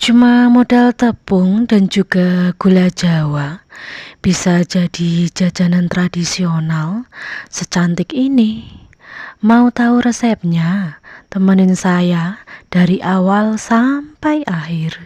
Cuma modal tepung dan juga gula Jawa bisa jadi jajanan tradisional secantik ini. Mau tahu resepnya? Temenin saya dari awal sampai akhir.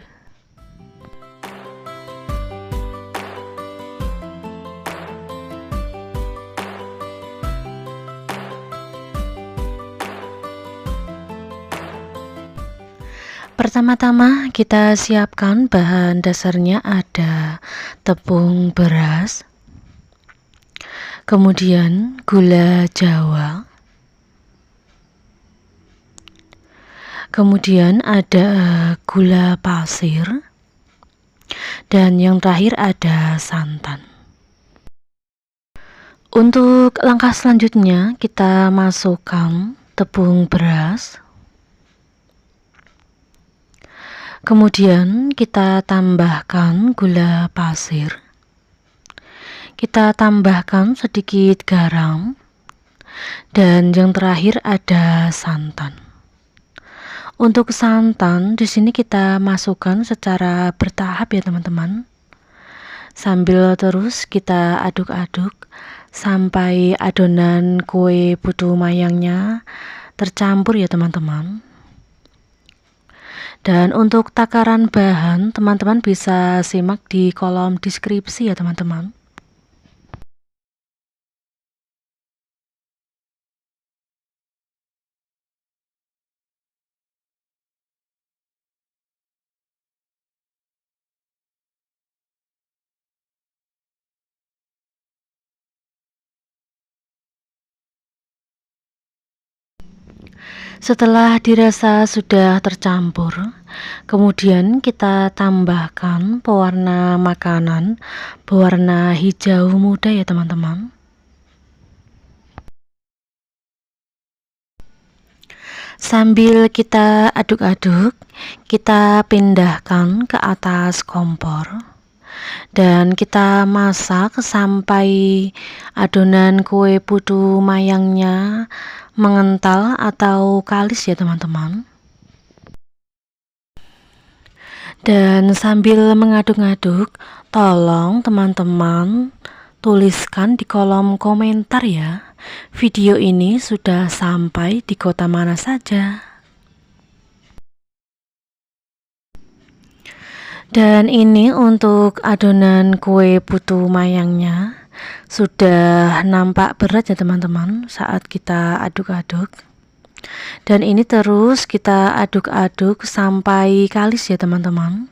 Pertama-tama kita siapkan bahan dasarnya ada tepung beras, kemudian gula Jawa, kemudian ada gula pasir, dan yang terakhir ada santan. Untuk langkah selanjutnya kita masukkan tepung beras, kemudian kita tambahkan gula pasir, kita tambahkan sedikit garam, dan yang terakhir ada santan. Untuk santan di sini kita masukkan secara bertahap ya teman-teman. Sambil terus kita aduk-aduk sampai adonan kue putu mayangnya tercampur ya teman-teman. Dan untuk takaran bahan, teman-teman bisa simak di kolom deskripsi ya teman-teman. Setelah dirasa sudah tercampur, kemudian kita tambahkan pewarna makanan berwarna hijau muda ya teman-teman. Sambil kita aduk-aduk, kita pindahkan ke atas kompor dan kita masak sampai adonan kue putu mayangnya mengental atau kalis ya teman-teman. Dan sambil mengaduk-aduk, tolong teman-teman tuliskan di kolom komentar ya, video ini sudah sampai di kota mana saja. Dan ini untuk adonan kue putu mayangnya sudah nampak berat ya teman-teman saat kita aduk-aduk. Dan ini terus kita aduk-aduk sampai kalis ya teman-teman.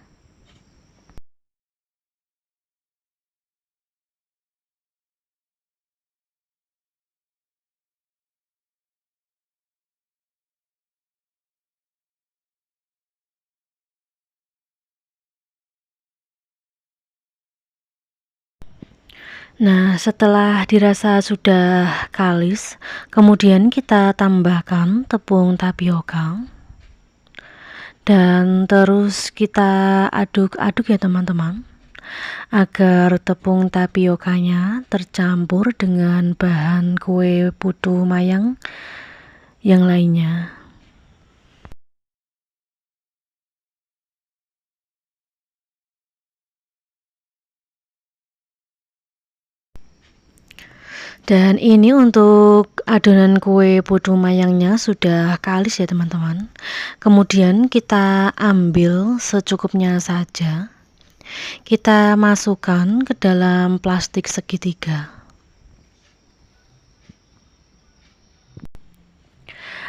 Nah, setelah dirasa sudah kalis, kemudian kita tambahkan tepung tapioka. Dan terus kita aduk-aduk ya teman-teman, agar tepung tapiokanya tercampur dengan bahan kue putu mayang yang lainnya. Dan ini untuk adonan kue putu mayangnya sudah kalis ya teman-teman. Kemudian kita ambil secukupnya saja. Kita masukkan ke dalam plastik segitiga.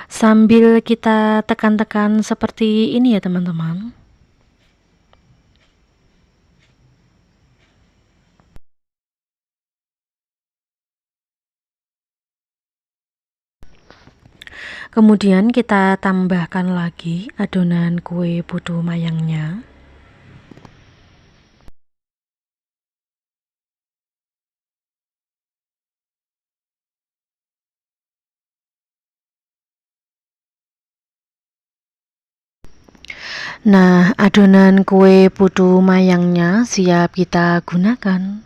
Sambil kita tekan-tekan seperti ini ya teman-teman. Kemudian kita tambahkan lagi adonan kue putu mayangnya. Nah, adonan kue putu mayangnya siap kita gunakan.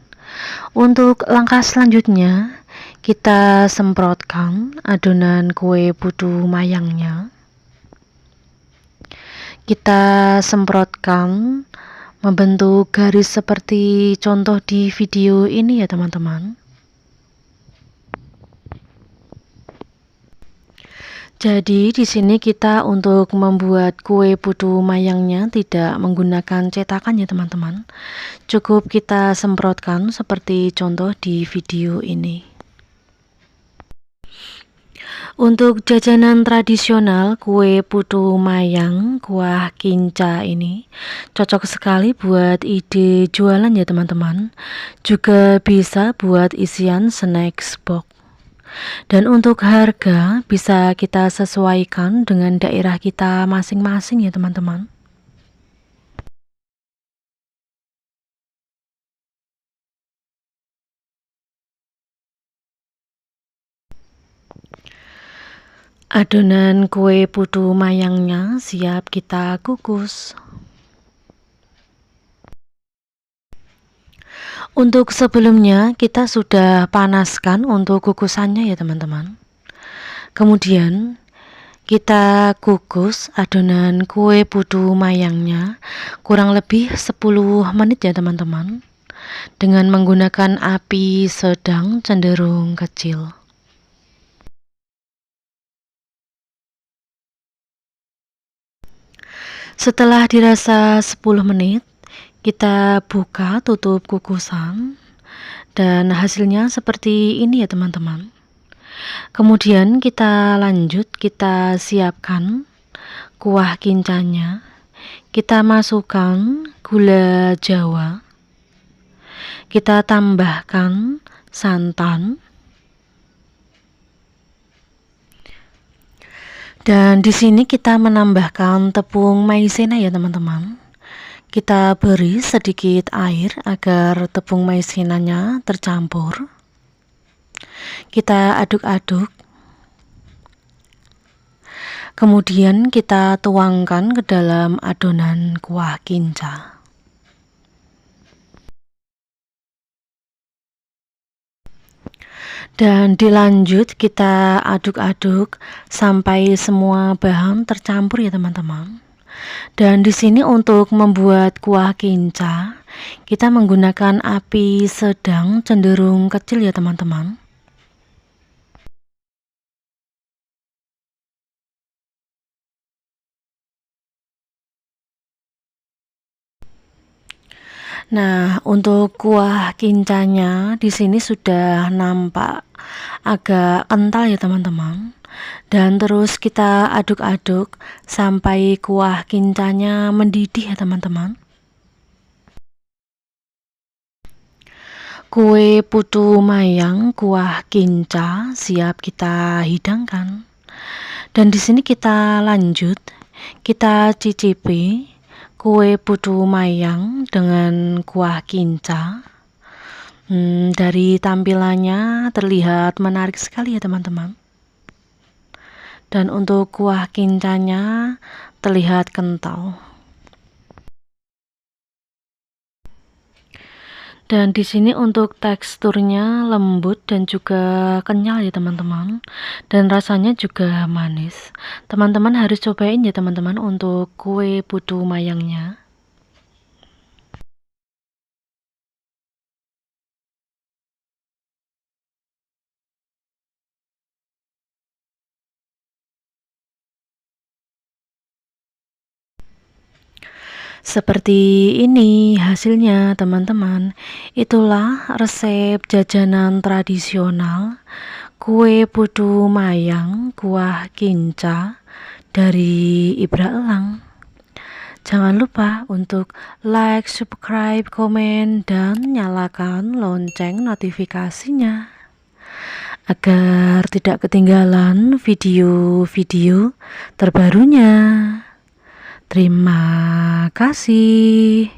Untuk langkah selanjutnya, kita semprotkan adonan kue putu mayangnya. Kita semprotkan membentuk garis seperti contoh di video ini ya teman-teman. Jadi di sini kita untuk membuat kue putu mayangnya tidak menggunakan cetakan ya teman-teman. Cukup kita semprotkan seperti contoh di video ini. Untuk jajanan tradisional kue putu mayang kuah kinca ini cocok sekali buat ide jualan ya teman-teman. Juga bisa buat isian snack box. Dan untuk harga bisa kita sesuaikan dengan daerah kita masing-masing ya teman-teman. Adonan kue putu mayangnya siap kita kukus. Untuk sebelumnya kita sudah panaskan untuk kukusannya ya teman-teman. Kemudian kita kukus adonan kue putu mayangnya kurang lebih 10 menit ya teman-teman, dengan menggunakan api sedang cenderung kecil. Setelah dirasa 10 menit, kita buka tutup kukusan dan hasilnya seperti ini ya teman-teman. Kemudian kita lanjut, kita siapkan kuah kincanya. Kita masukkan gula jawa. Kita tambahkan santan. Dan di sini kita menambahkan tepung maizena ya teman-teman. Kita beri sedikit air agar tepung maizenanya tercampur. Kita aduk-aduk. Kemudian kita tuangkan ke dalam adonan kuah kinca. Dan dilanjut kita aduk-aduk sampai semua bahan tercampur ya teman-teman. Dan di sini untuk membuat kuah kinca, kita menggunakan api sedang cenderung kecil ya teman-teman. Nah, untuk kuah kincanya di sini sudah nampak agak kental ya teman-teman. Dan terus kita aduk-aduk sampai kuah kincanya mendidih ya teman-teman. Kue putu mayang kuah kinca siap kita hidangkan. Dan di sini kita lanjut, kita cicipi kue putu mayang dengan kuah kinca. Dari tampilannya terlihat menarik sekali ya teman-teman. Dan untuk kuah kincanya terlihat kental. Dan di sini untuk teksturnya lembut dan juga kenyal ya teman-teman. Dan rasanya juga manis. Teman-teman harus cobain ya teman-teman untuk kue putu mayangnya. Seperti ini hasilnya teman-teman. Itulah resep jajanan tradisional kue putu mayang kuah kinca dari Ibra Elang. Jangan lupa untuk like, subscribe, komen, dan nyalakan lonceng notifikasinya agar tidak ketinggalan video-video terbarunya. Terima kasih.